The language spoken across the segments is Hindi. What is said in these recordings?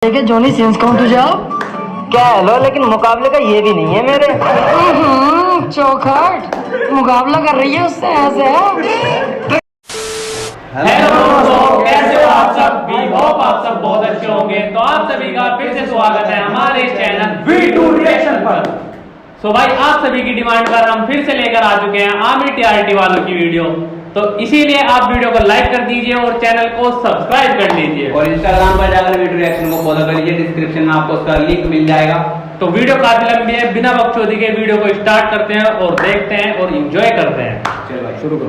मुकाबले के जॉनी सिंस कहूँ तुझे आप क्या हेलो, लेकिन मुकाबले का ये भी नहीं है मेरे। चौखट मुकाबला कर रही है उससे ऐसे है। हेलो दोस्तों, कैसे हो आप सब? वी होप आप सब बहुत अच्छे होंगे। तो आप सभी का फिर से स्वागत है हमारे चैनल V2 रिएक्शन पर। सो भाई, आप सभी की डिमांड पर हम फिर से लेकर आ चुके हैं आमिर टीआरटी वालों की वीडियो। तो इसीलिए आप वीडियो को लाइक कर दीजिए और चैनल को सब्सक्राइब कर लीजिए और इंस्टाग्राम पर जाकर वीडियो रिएक्शन को फॉलो कर लीजिए। डिस्क्रिप्शन में आपको उसका लिंक मिल जाएगा। तो वीडियो काफी लंबी है, बिना बकचोदी के वीडियो को स्टार्ट करते हैं और देखते हैं और एंजॉय करते हैं। चलो भाई शुरू करो।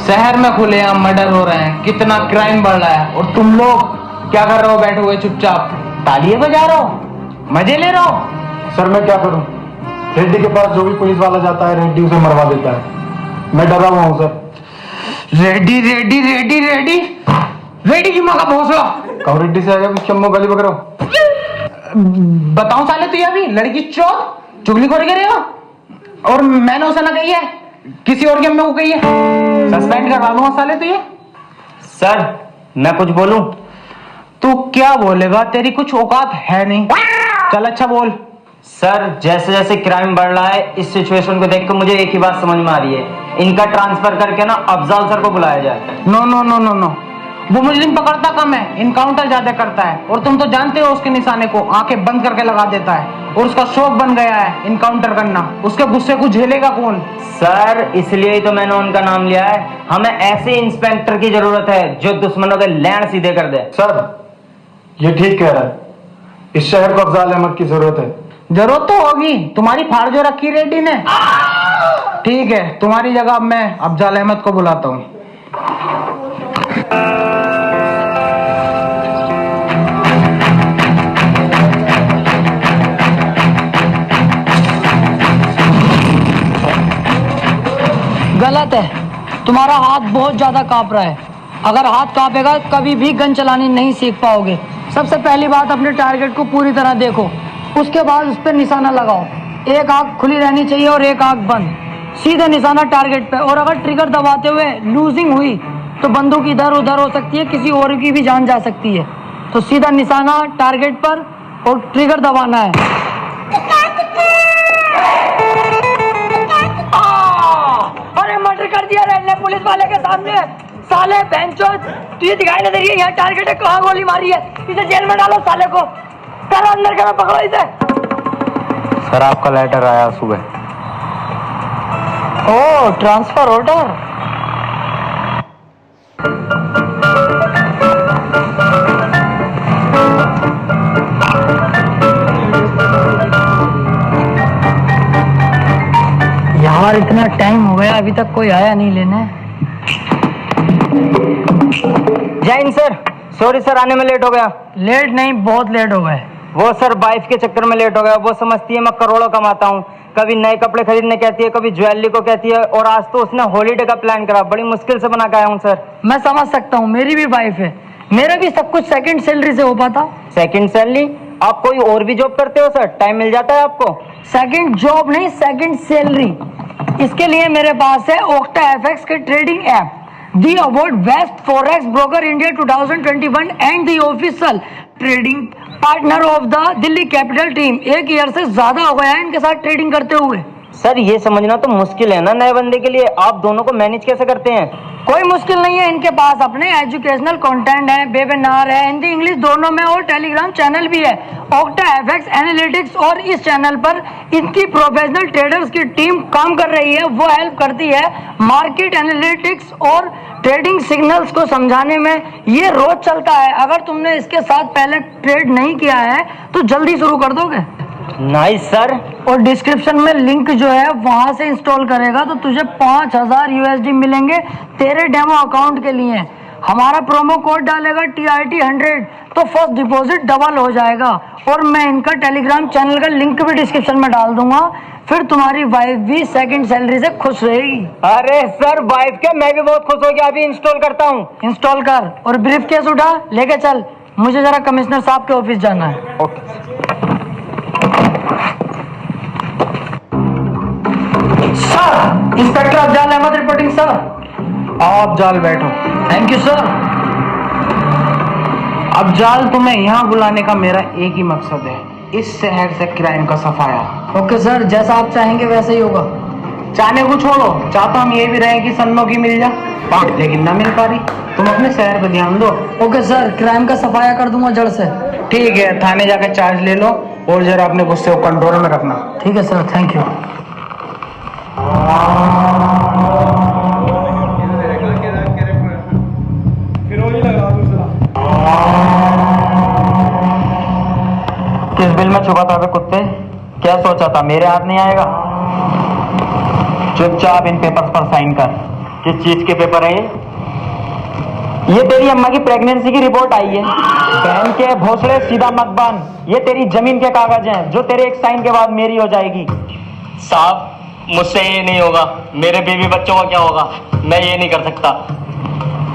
शहर में खुलेआम मर्डर हो रहे हैं, कितना क्राइम बढ़ रहा है, और तुम लोग क्या कर रहे हो? बैठे हुए चुपचाप तालियां बजा रहे हो, मजे ले रहे हो। सर मैं क्या करूं? रेड्डी के पास जो भी पुलिस वाला जाता है रेड्डी उसे मरवा देता है। मैं डरा हुआ हूं सर। रेड्डी रेड्डी रेड्डी रेड्डी रेड्डी की माँ का भौसला। कहो रेड्डी से आया चम्मो गली पकड़ो। बताऊं साले तुझे अभी लड़की चौथ चुगली कर करेगा, और मैंने उसे ना कही है, किसी और के अम्मे को कही है। सस्पेंड करवा दूंगा साले तुझे। सर मैं कुछ बोलूं? तू क्या बोलेगा? तेरी कुछ औकात है नहीं। चल अच्छा बोल। सर जैसे जैसे क्राइम बढ़ रहा है, इस सिचुएशन को देखकर मुझे एक ही बात समझ में आ रही है, इनका ट्रांसफर करके ना अफजाल सर को बुलाया जाए। No no no no no, वो मुजरिम पकड़ता कम है, इनकाउंटर ज्यादा करता है, और तुम तो जानते हो उसके निशाने को आंखें बंद करके लगा देता है, और उसका शौक बन गया है इनकाउंटर करना। उसके गुस्से को झेलेगा कौन? सर इसलिए ही तो मैंने उनका नाम लिया है। हमें ऐसे इंस्पेक्टर की जरूरत है जो दुश्मनों के लैंड सीधे कर दे। सर ये ठीक कह रहा है, इस शहर को अफजाल अहमद की जरूरत है। जरूरत तो होगी, तुम्हारी फाड़ जो रखी रेड्डी ने। ठीक है, तुम्हारी जगह मैं अफजाल अहमद को बुलाता हूँ। गलत है, तुम्हारा हाथ बहुत ज्यादा कांप रहा है। अगर हाथ कांपेगा कभी भी गन चलानी नहीं सीख पाओगे। सबसे पहली बात, अपने टारगेट को पूरी तरह देखो, उसके बाद उस पर निशाना लगाओ। एक आंख खुली रहनी चाहिए और एक आंख बंद, सीधे निशाना टारगेट पे। और अगर ट्रिगर दबाते हुए लूजिंग हुई तो बंदूक इधर उधर हो सकती है, किसी और की भी जान जा सकती है। तो सीधा निशाना टारगेट पर और ट्रिगर दबाना है। अरे मर्डर कर दिया रेड ने पुलिस वाले के सामने। साले बेंचो, तुझे दिखाई नहीं दे रही है यहाँ टारगेट है, कहाँ गोली मारी है? इसे जेल में डालो साले को। करो अंदर, करो, पकड़ो इसे। सर आपका लेटर आया सुबह। ओ ट्रांसफर ऑर्डर। यार इतना टाइम हो गया, अभी तक कोई आया नहीं लेने। जय हिंद सर। सॉरी सर, आने में लेट हो गया। लेट नहीं, बहुत लेट हो गए। वो सर वाइफ के चक्कर में लेट हो गया। वो समझती है मैं करोड़ों कमाता हूँ, कभी नए कपड़े खरीदने कहती है, कभी ज्वेलरी को कहती है, और आज तो उसने हॉलीडे का प्लान करा। बड़ी मुश्किल से बना के आया हूँ सर। मैं समझ सकता हूँ, मेरी भी वाइफ है, मेरा भी सब कुछ सेकंड सैलरी से हो पाता। Second salary? आप कोई और भी जॉब करते हो सर? टाइम मिल जाता है आपको? सेकंड जॉब नहीं, सेकंड सैलरी। इसके लिए मेरे पास है ओक्टा एफएक्स के trading app, the award best forex broker India 2021 and the official trading partner of the Delhi capital team. 1 year से ज्यादा हो गया है इनके साथ ट्रेडिंग करते हुए। सर ये समझना तो मुश्किल है ना नए बंदे के लिए, आप दोनों को मैनेज कैसे करते हैं? कोई मुश्किल नहीं है, इनके पास अपने एजुकेशनल कंटेंट है, वेबिनार है, हिंदी इंग्लिश दोनों में, और टेलीग्राम चैनल भी है ओक्टा एफएक्स एनालिटिक्स। और इस चैनल पर इनकी प्रोफेशनल ट्रेडर्स की टीम काम कर रही है। वो हेल्प करती है मार्केट एनालिटिक्स और ट्रेडिंग सिग्नल्स को समझाने में। ये रोज चलता है। अगर तुमने इसके साथ पहले ट्रेड नहीं किया है तो जल्दी शुरू कर दोगे। Nice sir. और डिस्क्रिप्शन में लिंक जो है वहां से इंस्टॉल करेगा तो तुझे 5000 USD मिलेंगे तेरे डेमो अकाउंट के लिए। हमारा प्रोमो कोड डालेगा TRT100 तो फर्स्ट डिपॉजिट डबल हो जाएगा। और मैं इनका टेलीग्राम चैनल का लिंक भी डिस्क्रिप्शन में डाल दूंगा। फिर तुम्हारी वाइफ भी सेकंड सैलरी से खुश रहेगी। अरे सर वाइफ क्या, मैं भी बहुत खुश हो गया, अभी इंस्टॉल करता हूँ। इंस्टॉल कर और ब्रीफ केस उठा लेके चल, मुझे जरा कमिश्नर साहब के ऑफिस जाना है। Okay. Sir, inspector Afzal Ahmed reporting sir. आप जाल बैठो। Thank you sir. अफजाल, तुम्हें यहाँ बुलाने का मेरा एक ही मकसद है, इस शहर से क्राइम का सफाया। ओके सर, जैसा आप चाहेंगे वैसे ही होगा। चाहने को छोड़ो, चाहता हम ये भी रहे कि सन्नों मिल जा, लेकिन ना मिल पा रही। तुम अपने शहर पे ध्यान दो। ओके सर, क्राइम का सफाया कर दूंगा जड़ से। ठीक है, थाने जाकर चार्ज ले लो और जरा अपने गुस्से को कंट्रोल में रखना। ठीक है सर, थैंक यू। किस बिल में छुपा था बे कुत्ते? क्या सोचा था मेरे हाथ नहीं आएगा? चुपचाप इन पेपर्स पर साइन कर। किस चीज के पेपर है ये तेरी अम्मा की प्रेगनेंसी की रिपोर्ट आई है। बहन के भोसले सीधा मत बांध। ये तेरी जमीन के कागज हैं जो तेरे एक साइन के बाद मेरी हो जाएगी। साहब, मुझसे ये नहीं होगा। मेरे बीवी बच्चों का क्या होगा? मैं ये नहीं कर सकता।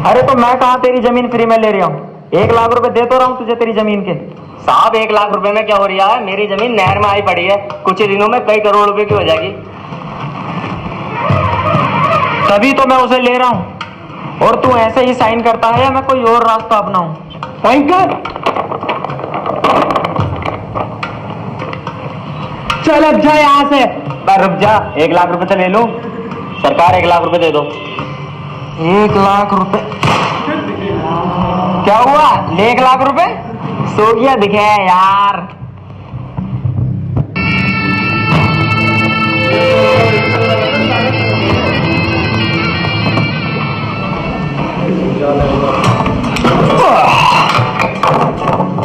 अरे तो मैं कहाँ तेरी जमीन फ्री में ले रहा हूँ? 1 लाख रुपए दे तो रहा हूँ तुझे तेरी जमीन के। साहब, 1 लाख रुपए में क्या हो रहा है? मेरी जमीन नहर में आई पड़ी है, कुछ ही दिनों में कई करोड़ रुपए की हो जाएगी। तभी तो मैं उसे ले रहा हूँ। और तू ऐसे ही साइन करता है या मैं कोई और रास्ता अपनाऊं? साइन कर। चल अब जा यहाँ से। रुक जा, 1 लाख रुपए तो ले लूं। सरकार 1 लाख रुपए दे दो। 1 लाख रुपए? क्या हुआ? ले 1 लाख रुपए? सो गया दिखे यार।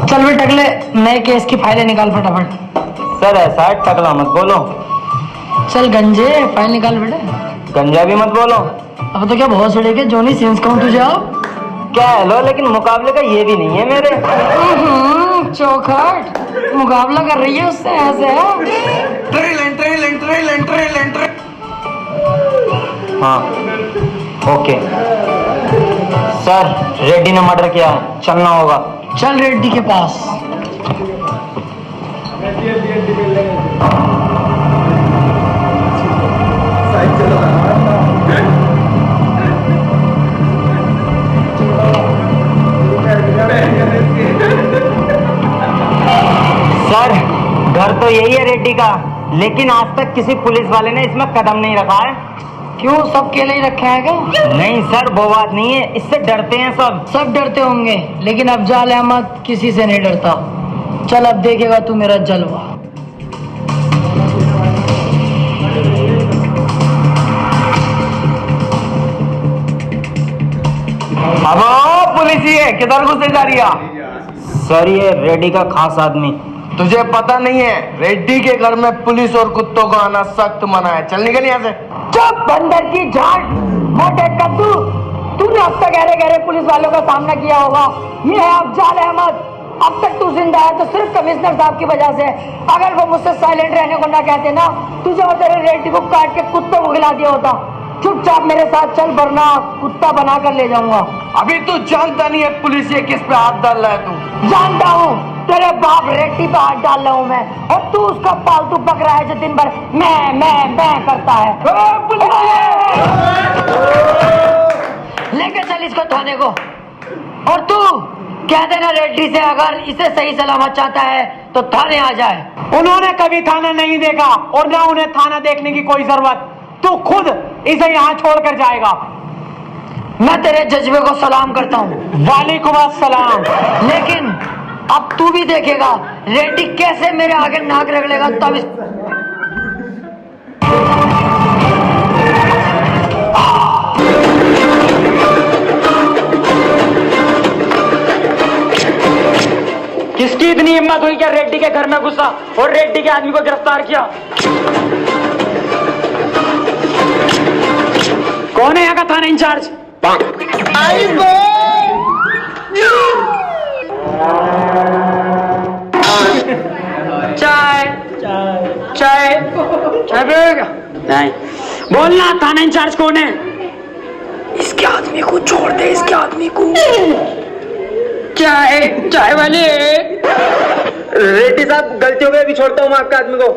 चल भी टकले, नए केस की फाइलें निकाल फटाफट। सर ऐसा टकला मत बोलो। चल गंजे, फाइल निकाल बेटे। गंजा भी मत बोलो। अब तो क्या बहुत सड़े के जोनी सीन्स कहूँ तुझे। अब क्या हेलो, लेकिन मुकाबले का ये भी नहीं है मेरे। चौखट मुकाबला कर रही है उससे ऐसे। हाँ ओके सर, रेड्डी ने मर्डर किया है, चलना होगा। चल रेड्डी के पास। सर घर तो यही है रेड्डी का, लेकिन आज तक किसी पुलिस वाले ने इसमें कदम नहीं रखा है। क्यों, सब केले ही रखा है क्या? नहीं सर, वो बात नहीं है, इससे डरते हैं सब। सब डरते होंगे, लेकिन अफजाल अहमद किसी से नहीं डरता। चल अब देखेगा तू मेरा जलवा। अब पुलिस ही है, किधर घुसे जा रही है? सर ये रेड्डी का खास आदमी। तुझे पता नहीं है, रेड्डी के घर में पुलिस और कुत्तों को आना सख्त मना है। चल निकल यहाँ से। चुप बंदर की झाट, मोटे कद्दू। तूने अब तक गहरे गहरे पुलिस वालों का सामना किया होगा। ये है अफजाल अहमद। अब तक तू जिंदा है तो सिर्फ कमिश्नर साहब की वजह से। अगर वो मुझसे साइलेंट रहने को ना कहते ना, तुझे और तेरे रेड्डी को काट के कुत्तों को खिला दिया होता। चुपचाप मेरे साथ चल, वरना कुत्ता बना कर ले जाऊंगा। अभी तू जानता नहीं है पुलिस ये किस पे हाथ डाल रहा है। तू जानता हूँ, तेरे बाप रेड्डी पे हाथ डाल रहा हूँ मैं, और तू उसका पालतू पकड़ा है जो दिन भर मैं करता है। लेके चल इसको थाने को। और तू कह देना रेड्डी से अगर इसे सही सलामत चाहता है तो थाने आ जाए। उन्होंने कभी थाना नहीं देखा और ना उन्हें थाना देखने की कोई जरूरत। तू खुद इसे यहाँ छोड़कर जाएगा। मैं तेरे जज्बे को सलाम करता हूँ। वालेकुम अस्सलाम। लेकिन अब तू भी देखेगा रेड्डी कैसे मेरे आगे नाक रगड़ेगा तब किसकी इतनी हिम्मत हुई क्या रेड्डी के घर में घुसा और रेड्डी के आदमी को गिरफ्तार किया? कौन है यहाँ का थाना इंचार्ज? चाय चाय चाय पिएगा? नहीं। बोलना थाना इंचार्ज कौन है? इसके आदमी को छोड़ दे, इसके आदमी को। चाय चाय वाले रेड्डी साहब, गलती हो गई, अभी छोड़ता हूँ मैं आपके आदमी को।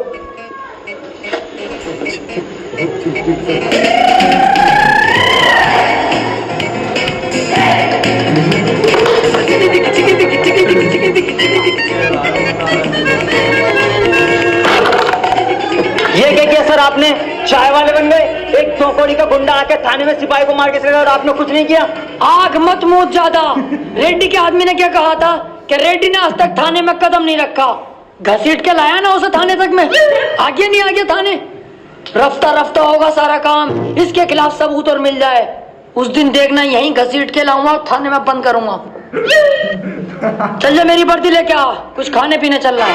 ये क्या किया सर आपने? चाय वाले बन गए। एक चौकोड़ी का गुंडा आके थाने में सिपाही को मार के चला गया और आपने कुछ नहीं किया। आग मत मूत ज्यादा। रेड्डी के आदमी ने क्या कहा था कि रेड्डी ने आज तक थाने में कदम नहीं रखा। घसीट के लाया ना उसे थाने तक में, आगे नहीं आगे थाने। रफ्ता रफ्ता होगा सारा काम, इसके खिलाफ सबूत और मिल जाए उस दिन देखना, यहीं घसीट के लाऊंगा और थाने में बंद करूंगा। चल जा मेरी वर्दी लेके आ, कुछ खाने पीने चल रहा है।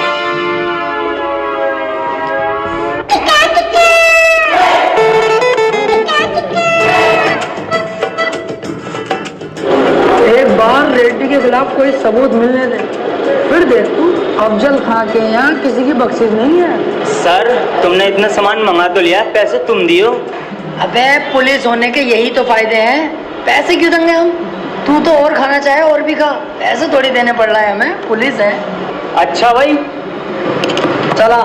एक बार रेड्डी के खिलाफ कोई सबूत मिलने दे, फिर देख तू अफजल खां के यहाँ किसी की बख्शिश नहीं है। सर तुमने इतना सामान मंगा तो लिया, पैसे तुम दियो। अबे पुलिस होने के यही तो फायदे हैं, पैसे क्यों देंगे हम? तू तो और खाना चाहे और भी खा, पैसे थोड़ी देने पड़ रहा है हमें, पुलिस है। अच्छा भाई चला।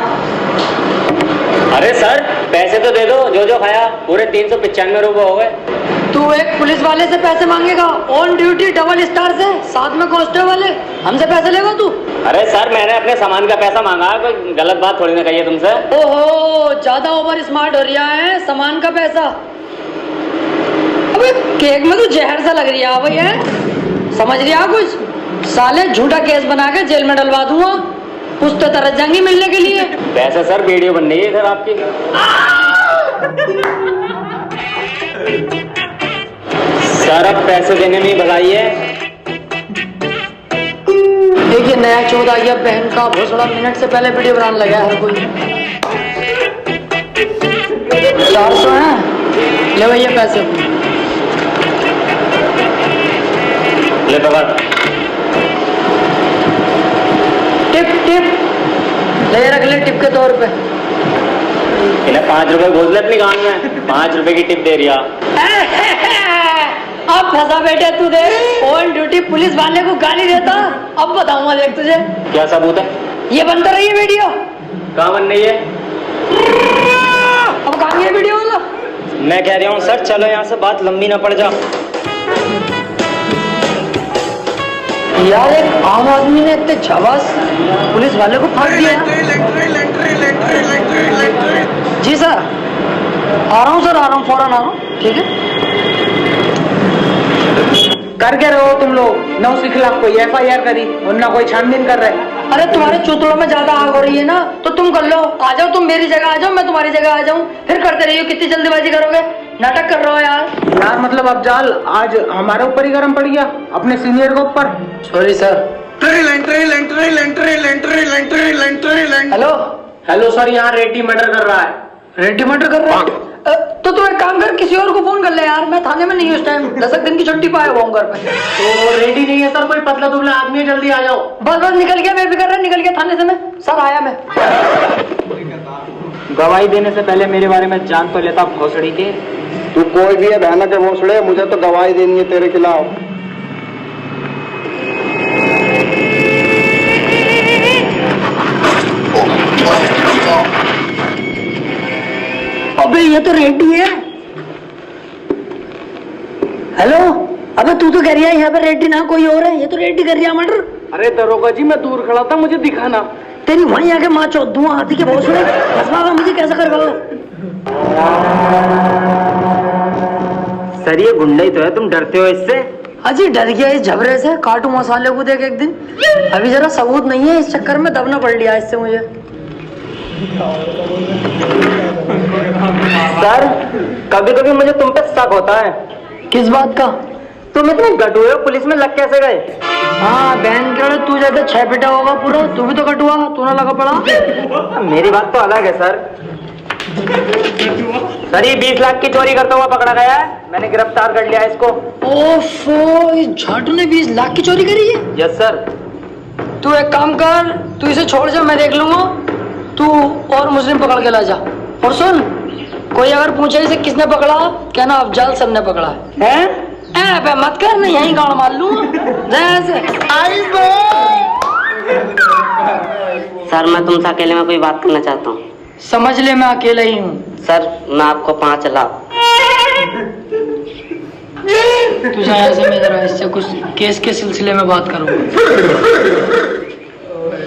अरे सर पैसे तो दे दो, जो जो खाया पूरे 395 रुपए हो गए। तू एक पुलिस वाले से पैसे मांगेगा, ऑन ड्यूटी डबल स्टार से, साथ में कांस्टेबल वाले, हमसे पैसे लेगा तू? अरे सर मैंने अपने सामान का पैसा मांगा, कोई गलत बात थोड़ी ना कही है तुमसे। ओहो ज्यादा ओवर स्मार्ट हो रहा है, सामान का पैसा। अबे केक में तो जहर सा लग रहा है भैया, समझ रहा कुछ? साले झूठा केस बना के जेल में डलवा दूंगा, कुछ तो तरस जाएंगी मिलने के लिए। पैसा सर वीडियो बन रही है सर आपकी। सर अब पैसे देने में ही भलाई है। देखिए नया चौथ आ गया, बहन का भोसड़ा मिनट से पहले वीडियो बनाने लगा हर कोई। 400 है, ले भैया पैसे। ले पकड़। टिप टिप ले रख ले, टिप के तौर पे। इन्हें 5 रुपए घोष ले अपनी कान में, 5 रुपए की टिप दे रही। अब फंसा बेटे तू, दे ऑन ड्यूटी पुलिस वाले को गाली देता। अब बताऊंगा देख तुझे। क्या सबूत है? ये बनता रही है वीडियो। कहाँ बन रही है? अब कहाँ है वीडियो वाला? मैं कह रहा हूँ सर चलो यहाँ से, बात लंबी ना पड़ जा। यार एक आम आदमी ने इतने झवास पुलिस वाले को फाड़ दिया। जी सर आ रहा हूँ सर, आ रहा हूँ, फौरन आ रहा हूँ। ठीक है। कर क्या रहे हो तुम लोग? ना उसके खिलाफ कोई FIR करी और ना कोई छानबीन कर रहे। अरे तुम्हारे चूतड़ों में ज्यादा आग हो रही है ना, तो तुम कर लो। आ जाओ तुम मेरी जगह, आ जाओ मैं तुम्हारी जगह आ जाऊं, फिर करते रहिए। कितनी जल्दीबाजी करोगे, नाटक कर रहे हो यार। मतलब अफजाल आज हमारे ऊपर ही गरम पड़ गया, अपने सीनियर के ऊपर। Sorry sir. Hello hello sir, यहाँ रेड्डी मर्डर कर रहा है। रेड्डी मर्डर कर रहा है? तो तुम एक काम कर, किसी और को फोन कर ले यार, मैं थाने में नहीं हूँ इस टाइम, 10 दिन की छुट्टी पाया हुआ हूँ घर पे। तो रेडी नहीं है सर, कोई पतला दुबला आदमी है, जल्दी आ जाओ। बस बस निकल गया, बेफिक्र रहे, निकल गया थाने से मैं। सर आया मैं। गवाही देने से पहले मेरे बारे में जान तो लेता भोसड़ी के। तू कोई भी है बहना के भोसड़े, मुझे तो गवाही देनी है तेरे खिलाफ। अबे ये तो रेड्डी है। हेलो, अबे तू तो कह रही है यहाँ पे रेड्डी ना कोई और है, ये तो रेड्डी कर रहा मर्डर। अरे दरोगा जी, मैं दूर खड़ा था, मुझे दिखा ना। तेरी वहीं आके माँ चौथ दूं हाथी के भोसड़े, फंसवागा मुझे कैसे करवाओ। सर ये गुंडा ही तो है, तुम डरते हो इससे? अजी डर गया इस झबरे से, काटू मसाले को देख एक दिन। अभी जरा सबूत नहीं है, इस चक्कर में दबना पड़ लिया इससे मुझे। सर कभी कभी मुझे तुम पे शक होता है। किस बात का? तुम इतने गटुए हो, पुलिस में लग कैसे गए? हाँ बहन के तू जैसे 6 फीटा होगा पूरा, तू भी तो कटुआ, तू ना लगा पड़ा। मेरी बात तो अलग है सर। सर ये 20 लाख की चोरी करता हुआ पकड़ा गया है, मैंने गिरफ्तार कर लिया इसको। ओफो, इस झाटू ने 20 लाख की चोरी करी है। Yes sir. तू एक काम कर, तू इसे छोड़ जा, मैं देख लूंगा। तू और मुस्लिम पकड़ के ला जा। और सुन, कोई अगर पूछे इसे किसने पकड़ा, कहना अफजाल सर ने पकड़ा है। बे मत कर, नहीं यही गाड़ मार लूंगा। सर मैं तुमसे अकेले में कोई बात करना चाहता हूँ। समझ ले मैं अकेला ही हूँ। सर मैं आपको 5 लाख। तुझे ऐसे में जरा इससे कुछ केस के सिलसिले में बात करूँगा।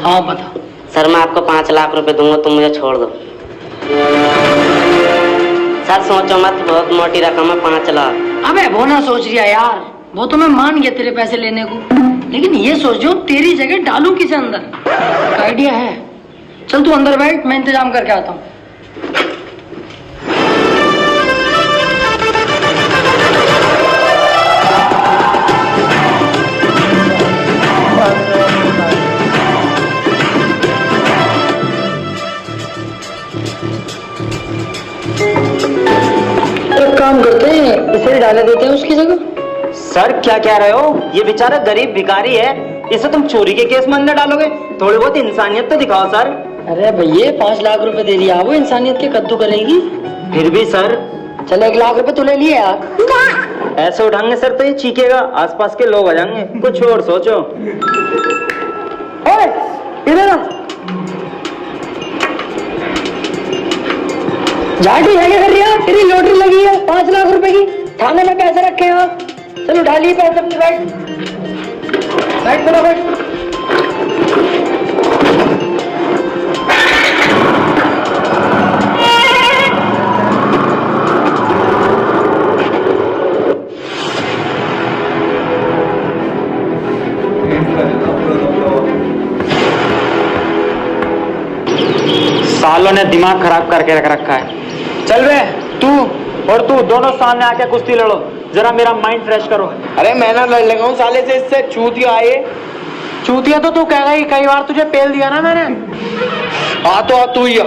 हाँ बता। सर मैं आपको 5 लाख रुपए दूंगा, तुम मुझे छोड़ दो। सर सोचो मत, बहुत मोटी रकम है 5 लाख। अबे वो ना सोच रहा यार, वो तो मैं मान गया तेरे पैसे लेने को, लेकिन ये सोच जो तेरी जगह डालूं किसे अंदर। आइडिया है, चल तू अंदर बैठ, मैं इंतजाम करके आता हूँ। एक काम करते हैं, इसे डाले देते हैं उसकी जगह। सर क्या कह रहे हो? ये बेचारा गरीब भिखारी है, इसे तुम चोरी के केस में अंदर डालोगे? थोड़ी बहुत इंसानियत तो दिखाओ सर। अरे भैया 5 लाख रुपए दे दिया, वो इंसानियत के कद्दू करेगी। फिर भी सर। चलो 1 लाख रुपए तू ले लिए यार। ऐसे उठाएंगे सर तो ये चीखेगा, आसपास के लोग आ जाएंगे। कुछ और सोचो। ओए इधर आ। झाटी है क्या कर रही है? तेरी लॉटरी लगी है 5 लाख रुपए की, थाने में पैसे रखे हैं। चलो उठा लिए पैसे अपने, बैठ बैठ मेरा बैठ। सालों ने दिमाग खराब करके रख रखा है। चल बे, तू और तू दोनों सामने आके कुश्ती लड़ो, जरा मेरा माइंड फ्रेश करो। अरे मैं ना लड़ लगा हूँ साले से, इससे चूतिया आए। चूतिया तो तू कह गई, कई बार तुझे पेल दिया ना मैंने। आ तो आ तू ही आ।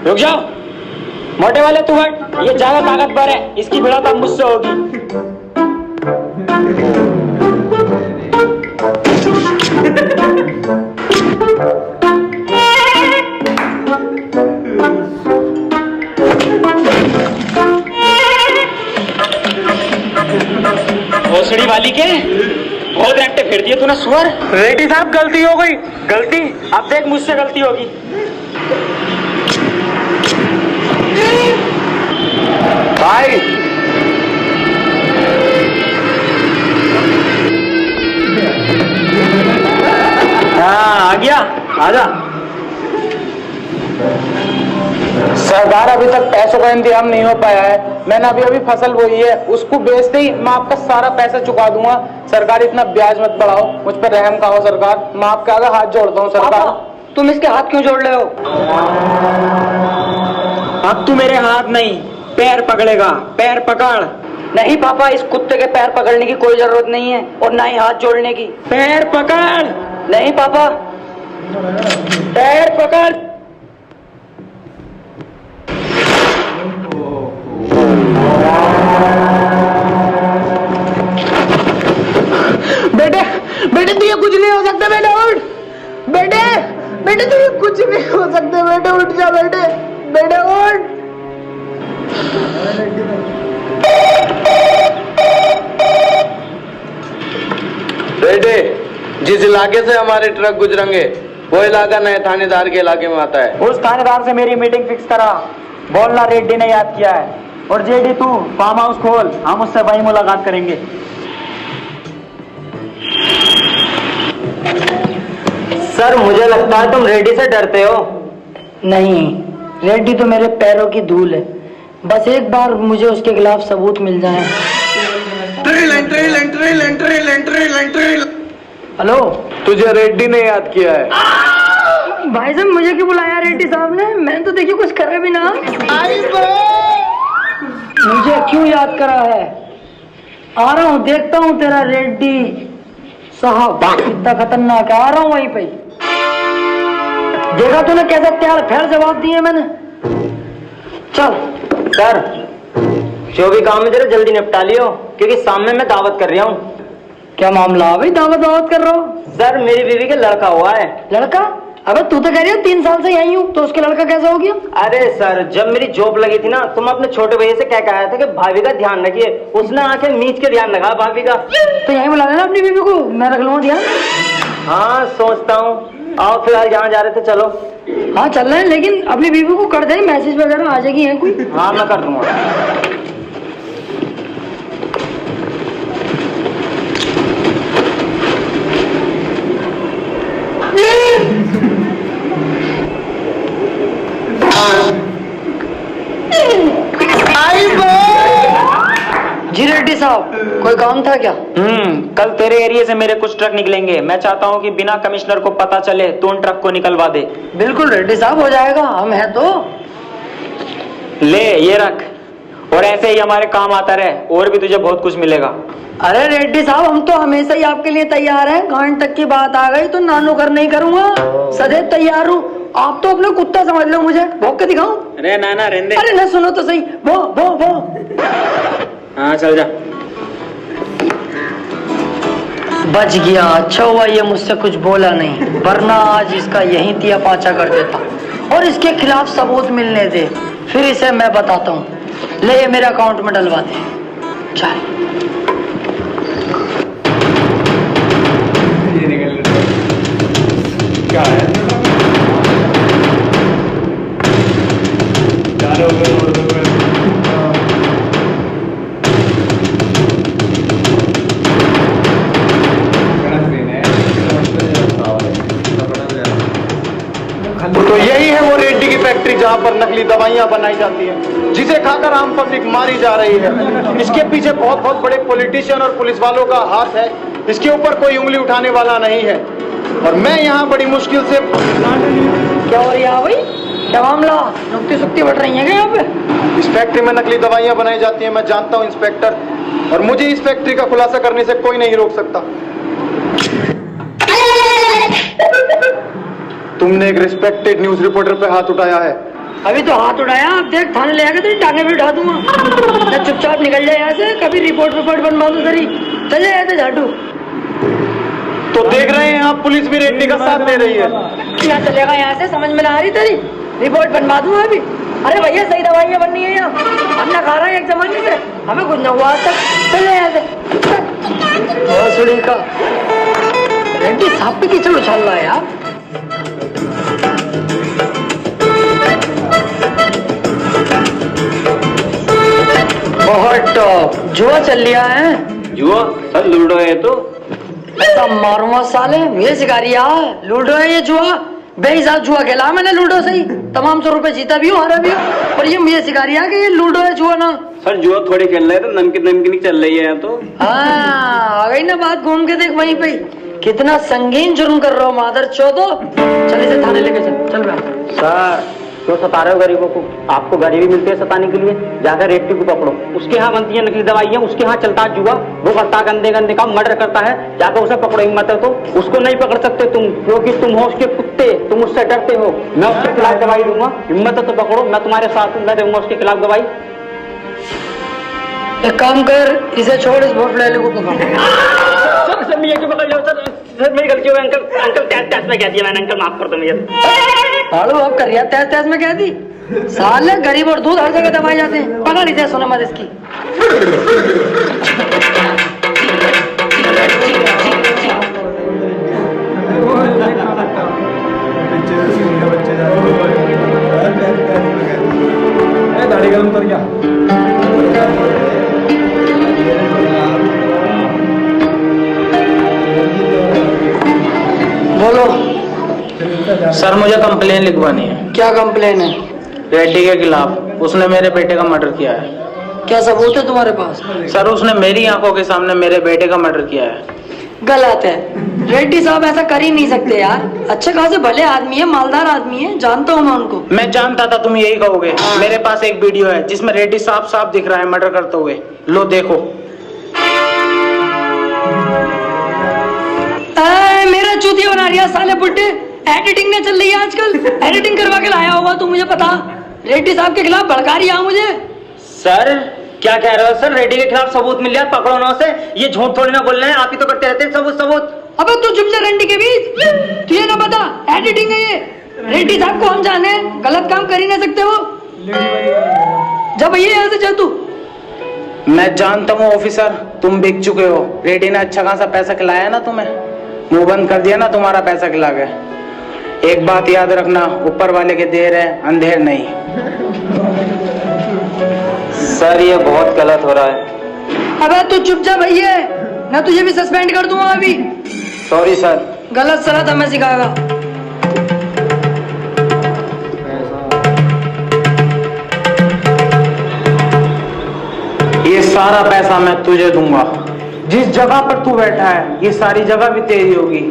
रुक जाओ, मोटे वाले तू हट, ये ज्यादा ताकतवर है, इसकी भिड़ंत अब मुझसे होगी। भोसड़ी वाली के बहुत रैंटे फेर दिए तूने सुअर। रेड्डी साहब गलती हो गई। गलती? अब देख मुझसे गलती होगी। भाई हाँ आ गया, आजा। सरदार अभी तक पैसों का इंतजाम नहीं हो पाया है। मैंने अभी फसल बोई है, उसको बेचते ही मैं आपका सारा पैसा चुका दूंगा। सरकार इतना ब्याज मत बढ़ाओ, मुझ पर रहम खाओ सरकार। मैं आपके आगे हाथ जोड़ता हूँ सरकार। तुम इसके हाथ क्यों जोड़ रहे हो? अब तू मेरे हाथ नहीं पैर पकड़ेगा, पैर पकड़। नहीं पापा, इस कुत्ते के पैर पकड़ने की कोई जरूरत नहीं है, और ना ही हाथ जोड़ने की। पैर पकड़। नहीं पापा, पैर पकड़। बेटे बेटे तू ये कुछ नहीं हो सकता। बेटे उठ, बेटे बेटे तू ये कुछ नहीं हो सकता। बेटे उठ जा, बेटे बेटे उठ। जिस इलाके से हमारे ट्रक गुजरेंगे वो इलाका नए थानेदार के इलाके में आता है। उस थानेदार से मेरी मीटिंग फिक्स करा, बोलना रेड्डी ने याद किया है। और जेडी तू फार्म हाउस खोल, हम उससे वही मुलाकात करेंगे। सर मुझे लगता है तुम रेड्डी से डरते हो। नहीं, रेड्डी तो मेरे पैरों की धूल है। बस एक बार मुझे उसके खिलाफ सबूत मिल जाए। हेलो, तुझे रेड्डी ने याद किया है। भाई साहब मुझे क्यों बुलाया रेड्डी साहब ने? मैंने तो देखिए कुछ करा भी ना। मुझे क्यों याद करा है? आ रहा हूँ, देखता हूँ तेरा रेड्डी साहब कितना खतरनाक है। आ रहा हूँ वहीं पे। देखा तूने कैसा तैयार फैल जवाब दिए मैंने। चल सर जो भी काम है जरा जल्दी निपटा लियो, क्योंकि सामने मैं दावत कर रहा हूँ। क्या मामला है भाई? दावत कर रहा हो? सर मेरी बीवी का लड़का हुआ है। लड़का? अबे तू तो कह रही है 3 साल से यहीं हूँ, तो उसके लड़का कैसा हो गया? अरे सर जब मेरी जॉब लगी थी ना तो मैं अपने छोटे भैया से क्या कहा था कि भाभी का ध्यान रखिए। उसने आके मीच के ध्यान रखा भाभी का। तो यहीं बुला लेना अपनी बीवी को, मैं रख लूंगा ध्यान। हाँ सोचता हूँ। आओ फिलहाल जहाँ जा रहे थे चलो। हाँ चल रहे हैं, लेकिन अपनी बीवी को कर दे मैसेज वगैरह आ जाएगी है कोई। हाँ मैं कर दूंगा। जी रेड्डी साहब कोई काम था क्या? कल तेरे एरिया से मेरे कुछ ट्रक निकलेंगे। मैं चाहता हूँ कि बिना कमिश्नर को पता चले तू उन ट्रक को निकलवा दे। बिल्कुल रेड्डी साहब, हो जाएगा, हम हैं तो। ले ये रख, और ऐसे ही हमारे काम आता रहे, और भी तुझे बहुत कुछ मिलेगा। अरे रेड्डी साहब हम तो हमेशा ही आपके लिए तैयार हैं। गांड तक की बात आ गई तो नानो कर नहीं करूंगा, सदैव तैयार हूँ। आप तो अपने कुत्ता समझ लो मुझे। भौंक के दिखाऊं? अरे ना रहने। अरे ना सुनो तो सही। वो हाँ चल जा। बच गया, अच्छा हुआ ये मुझसे कुछ बोला नहीं, वरना आज इसका यहीं तिया पाचा कर देता। और इसके खिलाफ सबूत मिलने दे, फिर इसे मैं बताता हूँ। ले ये मेरे अकाउंट में डलवा दे। चल क्या है? तो यही है वो रेड्डी की फैक्ट्री जहां पर नकली दवाइयां बनाई जाती हैं, जिसे खाकर आम पब्लिक मारी जा रही है। इसके पीछे बहुत बड़े पॉलिटिशियन और पुलिस वालों का हाथ है। इसके ऊपर कोई उंगली उठाने वाला नहीं है। और मैं यहाँ बड़ी मुश्किल से। क्या हो रहा है भाई? क्या मामला? नुक्ती सुक्ती बढ़ रही है क्या यहाँ पे? इस फैक्ट्री में नकली दवाइयां बनाई जाती हैं, मैं जानता हूँ इंस्पेक्टर, और मुझे इस फैक्ट्री का खुलासा करने से कोई नहीं रोक सकता। तुमने एक रिस्पेक्टेड न्यूज रिपोर्टर पे हाथ उठाया है। अभी तो हाथ उठाया, अब देख थाने ले आके तेरी टांगे भी उठा दूंगा। ना चुपचाप निकल जाए यहाँ से, कभी रिपोर्ट बनवा दो तेरी। चले जाए तो झाटू। तो देख रहे हैं आप, पुलिस भी रेड्डी का साथ दे रही है। क्या चलेगा यहाँ से? समझ में ना आ रही तेरी? रिपोर्ट बनवा दूंगा अभी। अरे भैया सही दवाइयाँ बननी है यहाँ, हम ना खा रहे हैं एक जमाने से, हमें कुछ न हुआ आज तक। चले यहाँ से का रेड्डी साहब पे कीचड़ उछल रहा है यार। बहुत टॉप जुआ चल लिया है। जुआ? सर लूडो है तो ऐसा मारूंगा साले, ये शिकारिया लूडो है ये जुआ। बेहिसाब जुआ खेला मैंने लूडो से ही, तमाम 100 रुपए जीता भी हूँ, हारा भी हूँ। पर ये मुझे शिकारिया कि ये लूडो है जुआ ना। सर जुआ थोड़ी खेल रहे थे, नमकीन चल रही है तो। हाँ आ गई ना बात, घूम के देख वहीं पे। कितना संगीन जुर्म कर रहा हो मादर चौदो। चल इसे थाने लेके चल रहा। सर क्यों सता रहे हो गरीबों को? आपको गाड़ी भी मिलती है सताने के लिए। जाकर रेड्डी को पकड़ो, उसके यहाँ बनती है नकली दवाइयाँ, उसके यहाँ चलता है जुआ, वो करता है गंदे का मर्डर करता है। जाकर उसे पकड़ो, हिम्मत है तो। उसको नहीं पकड़ सकते तुम, क्योंकि तुम हो उसके कुत्ते, तुम उससे डरते हो। मैं उसके खिलाफ दवाई दूंगा, हिम्मत है तो पकड़ो, मैं तुम्हारे साथ हूँ, मैं दूंगा उसके खिलाफ दवाई। एक काम कर, इसे छोड़, इस भोट को पकड़। सर मैं क्यों पकड़ लो सर, मेरी गलती हो गई। अंकल तैस में कह दिया मैंने, अंकल माफ कर दो मुझे। हाड़ू अब कर रहा तैस में कह दी। साले गरीब और दूध हर जगह दबाए जाते हैं। पकड़ इसे, सुनो मत इसकी। सर मुझे कंप्लेन लिखवानी है। क्या कंप्लेन है? रेड्डी के खिलाफ। उसने मेरे बेटे का मर्डर किया है। क्या सबूत है तुम्हारे पास? सर उसने मेरी आंखों के सामने मेरे बेटे का मर्डर किया है। गलत है, रेड्डी साहब ऐसा कर ही नहीं सकते यार। अच्छे खासे भले आदमी है, मालदार आदमी है, जानता हूँ मैं उनको। मैं जानता था तुम यही कहोगे। मेरे पास एक वीडियो है जिसमें रेड्डी साफ साफ दिख रहा है मर्डर करते हुए। लो देखो। मेरा चूतिया बना दिया साले बुड्ढे। एडिटिंग ने चल रही है आजकल, एडिटिंग करवा के लाया होगा तू, मुझे पता। रेड्डी साहब के खिलाफ भड़का रही है मुझे। सर क्या कह रहे हो सर? रेड्डी के खिलाफ सबूत मिल गया, पकड़ो ना उसे। ये झूठ थोड़ी ना बोल रहे हैं, आप ही तो करते रहते हैं सबूत सबूत। अबे तू चुप जा रंडी के बीच। तुझे ना पता एडिटिंग है ये। रेड्डी साहब को हम जाने, गलत काम कर ही नहीं सकते वो। जब भैया यहाँ से चल तू। मैं जानता हूँ ऑफिसर, तुम बिक चुके हो। रेड्डी ने अच्छा खासा पैसा खिलाया ना तुम्हें, मुंह बंद कर दिया ना तुम्हारा पैसा खिला के। एक बात याद रखना, ऊपर वाले के देर है अंधेर नहीं। सर ये बहुत गलत हो रहा है। अबे तू चुप जा भैया, ना तुझे भी सस्पेंड कर दूंगा अभी। Sorry sir. गलत सलाह हमें सिखाएगा। ये सारा पैसा मैं तुझे दूंगा। जिस जगह पर तू बैठा है ये सारी जगह भी तेरी होगी,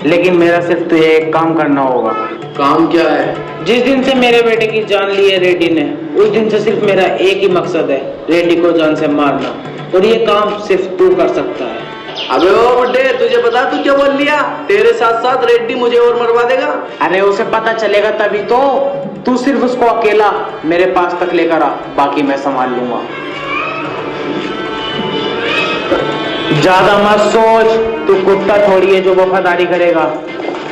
लेकिन मेरा सिर्फ तुझे एक काम करना होगा। काम क्या है? जिस दिन से मेरे बेटे की जान ली है रेड्डी ने, उस दिन से सिर्फ मेरा एक ही मकसद है, रेड्डी को जान से मारना। और ये काम सिर्फ तू कर सकता है। अबे ओ बुड्ढे, तुझे पता तू क्या बोल लिया? तेरे साथ साथ रेड्डी मुझे और मरवा देगा। अरे उसे पता चलेगा तभी तो। तू सिर्फ उसको अकेला मेरे पास तक लेकर आ, बाकी मैं संभाल लूंगा। ज्यादा मत सोच, तू कुत्ता थोड़ी है जो वफादारी करेगा।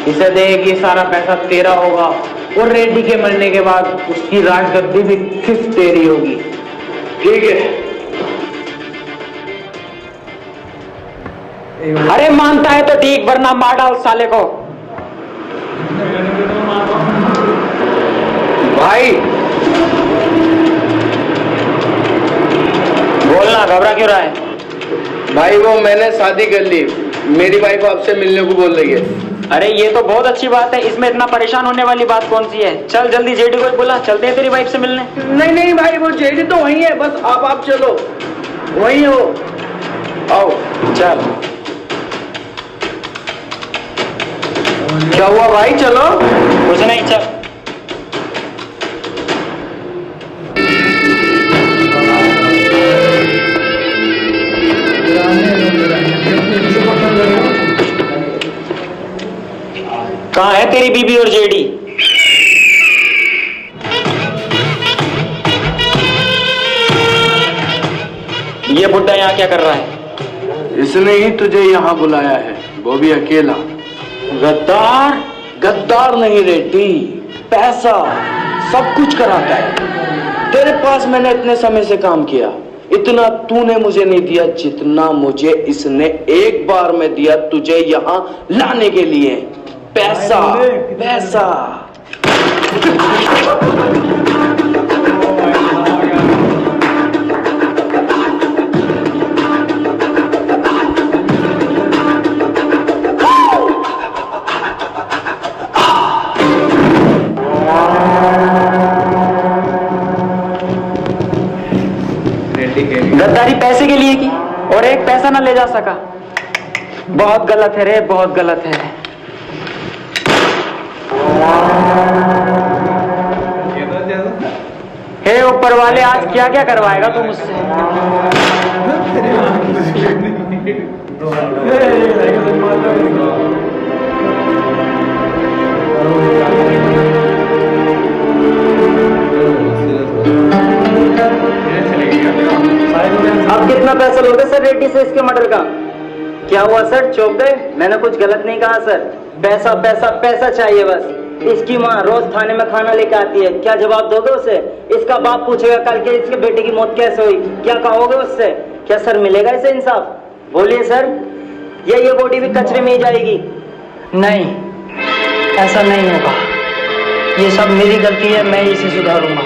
इसे देख, ये सारा पैसा तेरा होगा और रेड्डी के मरने के बाद उसकी राजगद्दी भी सिर्फ तेरी होगी। ठीक है। अरे मानता है तो ठीक, वरना मार डाल साले को। भाई बोलना, घबरा क्यों रहा है? भाई वो मैंने शादी कर ली, मेरी वाइफ आपसे मिलने को बोल रही है। अरे ये तो बहुत अच्छी बात है, इसमें इतना परेशान होने वाली बात कौन सी है? चल जल्दी जेडी को बुला, चलते हैं तेरी वाइफ से मिलने। नहीं नहीं भाई, वो जेडी तो वही है, बस आप चलो, वही हो। आओ चल। क्या हुआ भाई? चलो। कुछ नहीं, चल। कहाँ है तेरी बीबी और जेडी? ये बुड्ढा यहाँ क्या कर रहा है? इसने ही तुझे यहाँ बुलाया है, वो भी अकेला। गद्दार? गद्दार नहीं रेड्डी, पैसा सब कुछ कराता है। तेरे पास मैंने इतने समय से काम किया, इतना तूने मुझे नहीं दिया जितना मुझे इसने एक बार में दिया तुझे यहाँ लाने के लिए। पैसा पैसा। गद्दारी पैसे के लिए की और एक पैसा ना ले जा सका। बहुत गलत है रे, बहुत गलत है। हे ऊपर वाले, आज क्या क्या करवाएगा तू मुझसे? अब कितना पैसा लोगे सर रेड्डी से इसके मर्डर का? क्या हुआ सर, चौंक गए? मैंने कुछ गलत नहीं कहा सर। पैसा पैसा पैसा चाहिए बस। इसकी माँ रोज थाने में खाना लेके आती है, क्या जवाब दोगे उसे? इसका बाप पूछेगा कल के इसके बेटे की मौत कैसे हुई, क्या कहोगे उससे? क्या सर मिलेगा इसे इंसाफ? बोलिए सर, ये बॉडी भी कचरे में ही जाएगी? नहीं, ऐसा नहीं होगा। ये सब मेरी गलती है, मैं इसे सुधारूंगा।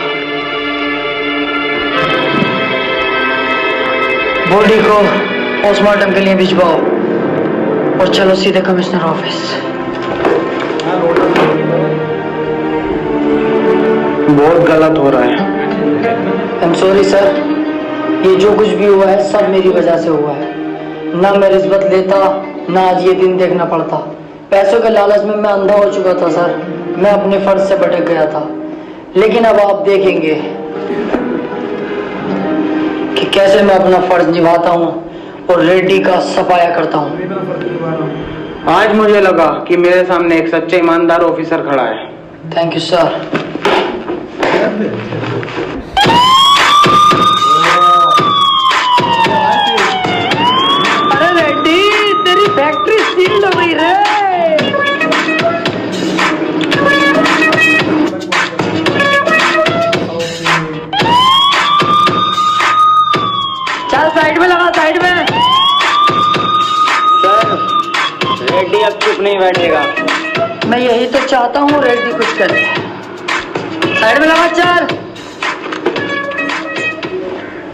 बॉडी को पोस्टमार्टम के लिए भिजवाओ और चलो सीधे कमिश्नर ऑफिस। बहुत गलत हो रहा है। आई एम सॉरी सर, ये जो कुछ भी हुआ है सब मेरी वजह से हुआ है। ना मैं रिश्वत लेता, ना आज ये दिन देखना पड़ता। पैसों के लालच में मैं अंधा हो चुका था सर, मैं अपने फर्ज से भटक गया था। लेकिन अब आप देखेंगे कि कैसे मैं अपना फर्ज निभाता हूँ और रेड्डी का सफाया करता हूँ। आज मुझे लगा कि मेरे सामने एक सच्चे ईमानदार ऑफिसर खड़ा है। Thank you sir. अरे रेड्डी, तेरी फैक्ट्री सील हो गई रे। चल साइड में लगा, साइड में। सर, रेड्डी अब चुप नहीं बैठेगा। मैं यही तो चाहता हूँ, रेड्डी कुछ करे। साइड में लगा, चल।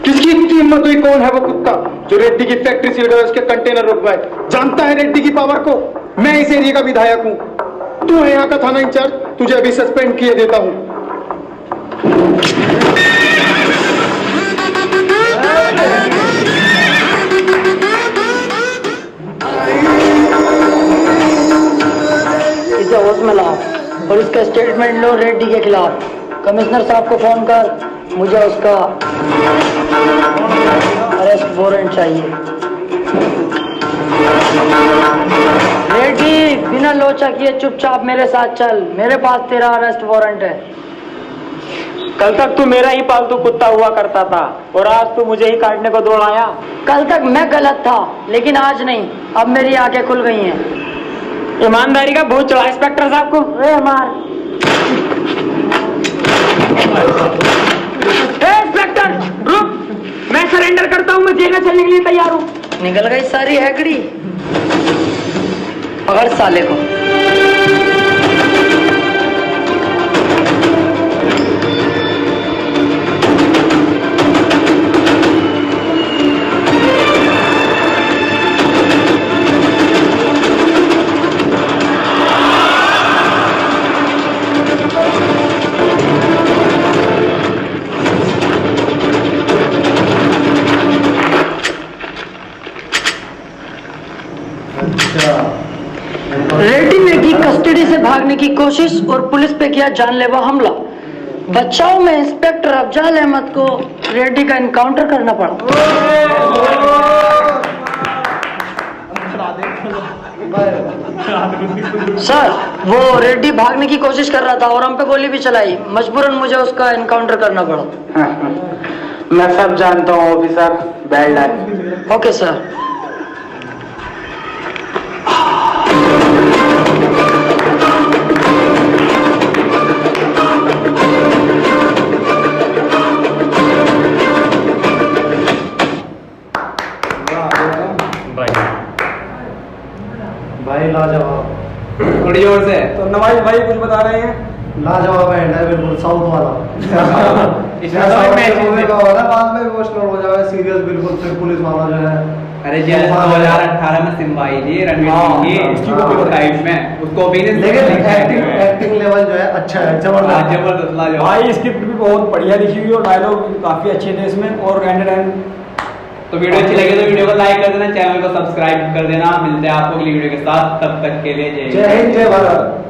किसकी इतनी हिम्मत हुई? कौन है वो कुत्ता जो रेड्डी की फैक्ट्री सील कर उसके कंटेनर रुकवाए? जानता है रेड्डी की पावर को? मैं इस एरिया का विधायक हूँ, तू है यहाँ का थाना इंचार्ज, तुझे अभी सस्पेंड किए देता हूँ। इसे होश में लाओ और इसका स्टेटमेंट लो रेड्डी के खिलाफ। कमिश्नर साहब को फोन कर, मुझे उसका अरेस्ट वारंट चाहिए। रेड्डी, बिना लोचा किए चुपचाप मेरे साथ चल, मेरे पास तेरा अरेस्ट वारंट है। कल तक तू मेरा ही पालतू कुत्ता हुआ करता था और आज तू मुझे ही काटने को दौड़ाया। कल तक मैं गलत था, लेकिन आज नहीं, अब मेरी आंखें खुल गई हैं। ईमानदारी का भूत चढ़ा इंस्पेक्टर साहब को। मार। इंस्पेक्टर रुक, मैं सरेंडर करता हूँ, मैं जेल चलने के लिए तैयार हूँ। निकल गई सारी हैकड़ी। पकड़ साले को। रेड्डी ने की कस्टडी से भागने की कोशिश और पुलिस पे किया जानलेवा हमला। बचाव में इंस्पेक्टर अफजाल अहमद को रेड्डी का एनकाउंटर करना पड़ा। सर, वो रेड्डी भागने की कोशिश कर रहा था और हम पे गोली भी चलाई। मजबूरन मुझे उसका एनकाउंटर करना पड़ा। मैं सब जानता हूँ officer, bad luck. Okay sir. भाई लाजवाब, थोड़ी जोर से। तो नवाज भाई कुछ बता रहे हैं? लाजवाब है बिल्कुल, साउथ वाला। बाद में इमोशनल हो जाए, सीरियस बिल्कुल, फिर पुलिस वाला जो है। अरे जैसे 2018 में सिम्बा आई थी रणवीर सिंह की, उसकी टाइप में उसको ओपिनियन, लेकिन एक्टिंग लेवल जो है अच्छा है, जबरदस्त जबरदस्त। भाई स्क्रिप्ट भी बहुत बढ़िया लिखी हुई और डायलॉग काफी अच्छे थे इसमें और एंड। तो वीडियो अच्छी लगी तो वीडियो को लाइक कर देना, चैनल को सब्सक्राइब कर देना। मिलते हैं आपको अगली वीडियो के साथ, तब तक के लिए जय हिंद, जय भारत।